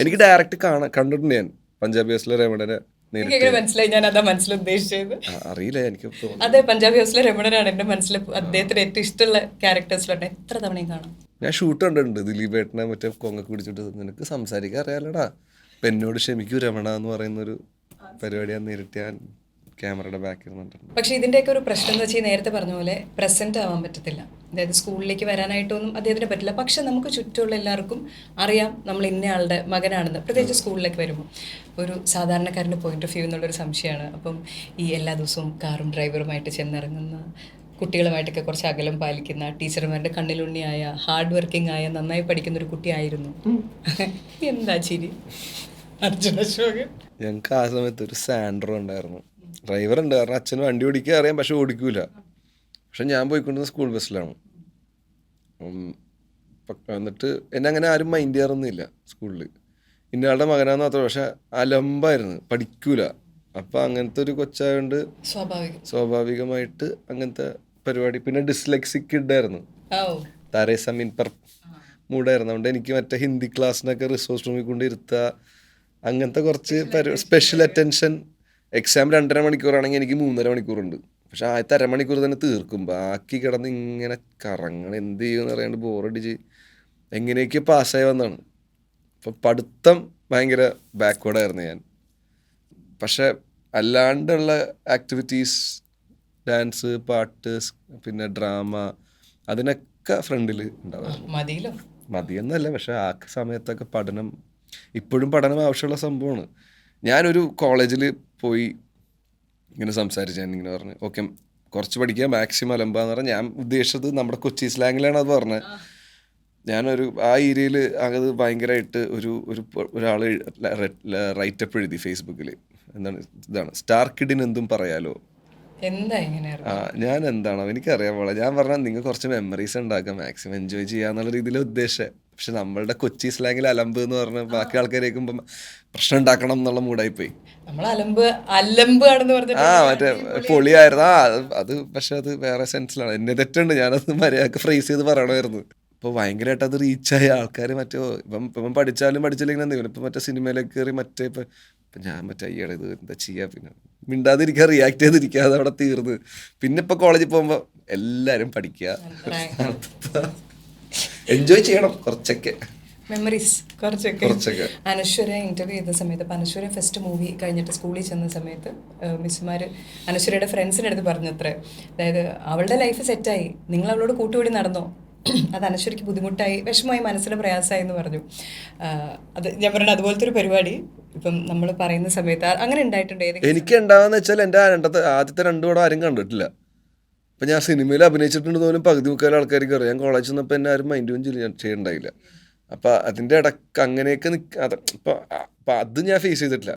എനിക്ക് ഡയറക്റ്റ് കണ്ടിട്ടുണ്ട് ഞാൻ പഞ്ചാബി ഹൗസിലെ രമണനെ നേരിട്ട്. മനസ്സിലായി, ഞാൻ അതാ മനസ്സിൽ ഉദ്ദേശിച്ചത്. അറിയില്ല, എനിക്ക് അതെ, പഞ്ചാബി ഹൗസിലെ രമണനാണ് എന്റെ മനസ്സിൽ അദ്ദേഹത്തിന് ഏറ്റവും ഇഷ്ടമുള്ള ക്യാരക്ടേഴ്സിലുണ്ട്. എത്ര തവണയും കാണാം. ഞാൻ ഷൂട്ട് കണ്ടിട്ടുണ്ട് ദിലീപ് ഏട്ടനെ മറ്റേ കൊങ്ങക്ക് പിടിച്ചിട്ട് നിനക്ക് സംസാരിക്കാൻ അറിയാലടാ, അപ്പൊ എന്നോട് ക്ഷമിക്കൂ രമണ എന്ന് പറയുന്നൊരു പരിപാടി ഞാൻ നേരിട്ട് ഞാൻ ക്യാമറയുടെ ബാക്കിൽ നിന്നിട്ടുണ്ട്. പക്ഷെ ഇതിന്റെയൊക്കെ ഒരു പ്രശ്നം എന്ന് വെച്ചാൽ നേരത്തെ പറഞ്ഞ പോലെ പ്രസന്റ് ആവാൻ പറ്റത്തില്ല. അതായത് സ്കൂളിലേക്ക് വരാനായിട്ടൊന്നും അദ്ദേഹത്തിന് പറ്റില്ല. പക്ഷെ നമുക്ക് ചുറ്റുമുള്ള എല്ലാവർക്കും അറിയാം നമ്മൾ ഇന്നയാളുടെ മകനാണെന്ന്, പ്രത്യേകിച്ച് സ്കൂളിലേക്ക് വരുമ്പോൾ. ഒരു സാധാരണക്കാരൻ്റെ പോയിന്റ് ഓഫ് വ്യൂ എന്നുള്ളൊരു സംശയമാണ്. അപ്പം ഈ എല്ലാ ദിവസവും കാറും ഡ്രൈവറുമായിട്ട് ചെന്നിറങ്ങുന്ന, കുട്ടികളുമായിട്ടൊക്കെ കുറച്ച് അകലം പാലിക്കുന്ന, ടീച്ചർമാരുടെ കണ്ണിലുണ്ണിയായ, ഹാർഡ് വർക്കിംഗ് ആയ, നന്നായി പഠിക്കുന്ന ഒരു കുട്ടിയായിരുന്നു. എന്താ ചിരി അർജുന അശോകൻ. ഞങ്ങൾക്ക് ആ സമയത്ത് ഒരു സാൻഡ്രോ ഉണ്ടായിരുന്നു. ഡ്രൈവർ ഉണ്ട്, കാരണം അച്ഛന് വണ്ടി ഓടിക്കാൻ അറിയാം, പക്ഷെ ഓടിക്കൂല. പക്ഷെ ഞാൻ പോയിക്കൊണ്ടിരുന്ന സ്കൂൾ ബസ്സിലാണ്. എന്നിട്ട് എന്നെ അങ്ങനെ ആരും മൈൻഡ് ചെയ്യാറൊന്നുമില്ല സ്കൂളിൽ. ഇന്നയാളുടെ മകനാന്ന് മാത്രം. പക്ഷെ അലമ്പായിരുന്നു, പഠിക്കൂല. അപ്പം അങ്ങനത്തെ ഒരു കൊച്ചായതുകൊണ്ട് സ്വാഭാവികമായിട്ട് അങ്ങനത്തെ പരിപാടി. പിന്നെ ഡിസ്ലെക്സിക് കിഡായിരുന്നു, താരേസമീൻ പെർ മൂടായിരുന്നു. അതുകൊണ്ട് എനിക്ക് മറ്റേ ഹിന്ദി ക്ലാസ്സിനൊക്കെ റിസോഴ്സ് റൂമിൽ കൊണ്ട് ഇരുത്തുക, അങ്ങനത്തെ കുറച്ച് സ്പെഷ്യൽ അറ്റൻഷൻ. എക്സാം 2.5 മണിക്കൂറാണെങ്കിൽ എനിക്ക് 3.5 മണിക്കൂറുണ്ട്. പക്ഷെ ആദ്യത്തെ അരമണിക്കൂർ തന്നെ തീർക്കും. ബാക്കി കിടന്ന് ഇങ്ങനെ കറങ്ങണം, എന്ത് ചെയ്യുമെന്ന് അറിയാണ്ട് ബോറടിച്ച് എങ്ങനെയൊക്കെ പാസ്സായി വന്നാണ്. അപ്പോൾ പഠിത്തം ഭയങ്കര ബാക്ക്വേർഡായിരുന്നു ഞാൻ. പക്ഷെ അല്ലാണ്ടുള്ള ആക്ടിവിറ്റീസ്, ഡാൻസ്, പാട്ട്, പിന്നെ ഡ്രാമ, അതിനൊക്കെ ഫ്രണ്ടിൽ ഉണ്ടാവും. മതിയെന്നല്ല, പക്ഷെ ആ സമയത്തൊക്കെ പഠനം, ഇപ്പോഴും പഠനം ആവശ്യമുള്ള സംഭവമാണ്. ഞാനൊരു കോളേജിൽ പോയി ഇങ്ങനെ സംസാരിച്ചു. ഞാനിങ്ങനെ പറഞ്ഞു, ഓക്കെ കുറച്ച് പഠിക്കുക, മാക്സിമം അലമ്പാന്ന് പറഞ്ഞാൽ ഞാൻ ഉദ്ദേശിച്ചത് നമ്മുടെ കൊച്ചി സ്ലാങ്ങിലാണ് അത് പറഞ്ഞത്. ഞാനൊരു ആ ഏരിയയിൽ അത് ഭയങ്കരമായിട്ട് ഒരാൾ റൈറ്റപ്പ് എഴുതി ഫേസ്ബുക്കിൽ. ഇതാണ് സ്റ്റാർ കിഡിന് എന്തും പറയാലോ. ഞാൻ എന്താണോ എനിക്കറിയാൻ പാടില്ല. ഞാൻ പറഞ്ഞാൽ നിങ്ങൾ കുറച്ച് മെമ്മറീസ് ഉണ്ടാക്കുക, മാക്സിമം എൻജോയ് ചെയ്യാന്നുള്ള രീതിയിൽ ഉദ്ദേശിച്ചത്. പക്ഷെ നമ്മളുടെ കൊച്ചി സ്ലാങ്ങിൽ അലമ്പ് എന്ന് പറഞ്ഞാൽ ബാക്കി ആൾക്കാർ കേൾക്കുമ്പോൾ പ്രശ്നം ഉണ്ടാക്കണം എന്നുള്ള മൂടായിപ്പോയി. മറ്റേ പൊളിയായിരുന്നു. അത് പക്ഷെ അത് വേറെ സെൻസിലാണ്. എന്നെ തെറ്റുണ്ട്, ഞാനത് മര്യാദക്ക് ഫ്രേസ് ചെയ്ത് പറയണമായിരുന്നു. ഇപ്പോൾ ഭയങ്കരമായിട്ട് അത് റീച്ചായ ആൾക്കാർ മറ്റേ ഇപ്പം പഠിച്ചാലും പഠിച്ചില്ലെങ്കിൽ എന്തെങ്കിലും ഇപ്പം മറ്റേ സിനിമയിലേക്ക് കയറി മറ്റേ ഇപ്പം ഞാൻ മറ്റേ അയ്യടെ ഇത് എന്താ ചെയ്യുക, പിന്നെ മിണ്ടാതിരിക്കുക, റിയാക്ട് ചെയ്തിരിക്കുക, അത് അവിടെ തീർന്ന്. പിന്നെ ഇപ്പം കോളേജിൽ പോകുമ്പോൾ എല്ലാവരും പഠിക്കുക, എൻജോയ് ചെയ്യണം കുറച്ചൊക്കെ. മെമ്മറീസ് കുറച്ചൊക്കെ. അനശ്വര ഇന്റർവ്യൂ ചെയ്ത സമയത്ത്, അപ്പം അനശ്വര ഫസ്റ്റ് മൂവി കഴിഞ്ഞിട്ട് സ്കൂളിൽ ചെന്ന സമയത്ത് മിസ്സുമാർ അനശ്വരയുടെ ഫ്രണ്ട്സിൻ്റെ അടുത്ത് പറഞ്ഞത്രേ, അതായത് അവളുടെ ലൈഫ് സെറ്റായി, നിങ്ങൾ അവളോട് കൂട്ടുകൂടി നടന്നോ, അത് അനശ്വരയ്ക്ക് ബുദ്ധിമുട്ടായി, വിഷമമായി, മനസ്സിന് പ്രയാസമായി എന്ന് പറഞ്ഞു. അത് ഞാൻ പറഞ്ഞത് അതുപോലത്തെ ഒരു പരിപാടി ഇപ്പം നമ്മൾ പറയുന്ന സമയത്ത് അങ്ങനെ ഉണ്ടായിട്ടുണ്ട്. എനിക്ക് ഉണ്ടാകുന്ന വെച്ചാൽ എൻ്റെ ആദ്യത്തെ 2 പടം ആരും കണ്ടിട്ടില്ല. അപ്പം ഞാൻ സിനിമയിൽ അഭിനയിച്ചിട്ടുണ്ട് പോലും പകുതി മുക്കാലും ആൾക്കാർക്ക് അറിയാം. ഞാൻ കോളേജിൽ നിന്നപ്പോൾ എന്നെ ആരും മൈൻഡും ചെയ്യണ്ടായില്ല. അപ്പം അതിൻ്റെ ഇടയ്ക്ക് അങ്ങനെയൊക്കെ അപ്പം അത് ഞാൻ ഫേസ് ചെയ്തിട്ടില്ല.